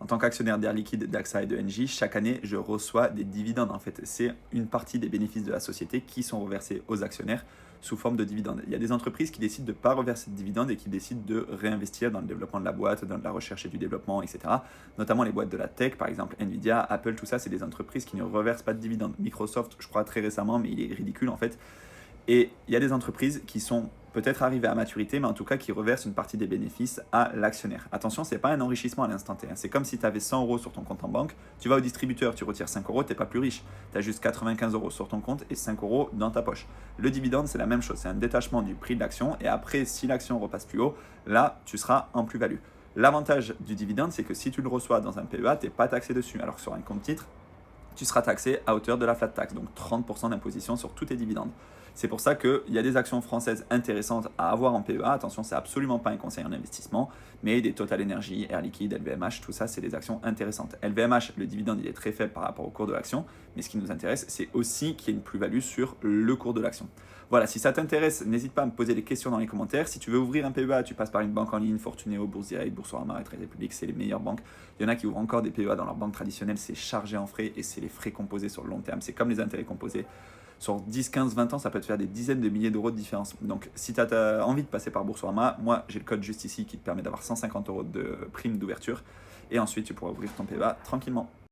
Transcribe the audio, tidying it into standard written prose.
tant qu'actionnaire d'Air Liquide, d'AXA et de Engie, chaque année, je reçois des dividendes. En fait, c'est une partie des bénéfices de la société qui sont reversés aux actionnaires sous forme de dividendes. Il y a des entreprises qui décident de ne pas reverser de dividendes et qui décident de réinvestir dans le développement de la boîte, dans la recherche et du développement, etc. Notamment les boîtes de la tech, par exemple Nvidia, Apple, tout ça, c'est des entreprises qui ne reversent pas de dividendes. Microsoft, je crois très récemment, mais il est ridicule en fait. Et il y a des entreprises qui sont peut-être arrivées à maturité, mais en tout cas qui reversent une partie des bénéfices à l'actionnaire. Attention, ce n'est pas un enrichissement à l'instant T. C'est comme si tu avais 100 € sur ton compte en banque, tu vas au distributeur, tu retires 5 €, tu n'es pas plus riche. Tu as juste 95 € sur ton compte et 5 € dans ta poche. Le dividende, c'est la même chose, c'est un détachement du prix de l'action. Et après, si l'action repasse plus haut, là, tu seras en plus-value. L'avantage du dividende, c'est que si tu le reçois dans un PEA, tu n'es pas taxé dessus. Alors que sur un compte titre, tu seras taxé à hauteur de la flat tax, donc 30% d'imposition sur tous tes dividendes. C'est pour ça qu'il y a des actions françaises intéressantes à avoir en PEA. Attention, c'est absolument pas un conseil en investissement, mais des Total Energy, Air Liquide, LVMH, tout ça, c'est des actions intéressantes. LVMH, le dividende, il est très faible par rapport au cours de l'action, mais ce qui nous intéresse, c'est aussi qu'il y ait une plus-value sur le cours de l'action. Voilà, si ça t'intéresse, n'hésite pas à me poser des questions dans les commentaires. Si tu veux ouvrir un PEA, tu passes par une banque en ligne, Fortunéo, Bourse Direct, Boursorama et Trade Republic, c'est les meilleures banques. Il y en a qui ouvrent encore des PEA dans leur banque traditionnelle, c'est chargé en frais et c'est les frais composés sur le long terme. C'est comme les intérêts composés. Sur 10, 15, 20 ans, ça peut te faire des dizaines de milliers d'euros de différence. Donc, si tu as envie de passer par Boursorama, moi, j'ai le code juste ici qui te permet d'avoir 150 € de prime d'ouverture. Et ensuite, tu pourras ouvrir ton PEA tranquillement.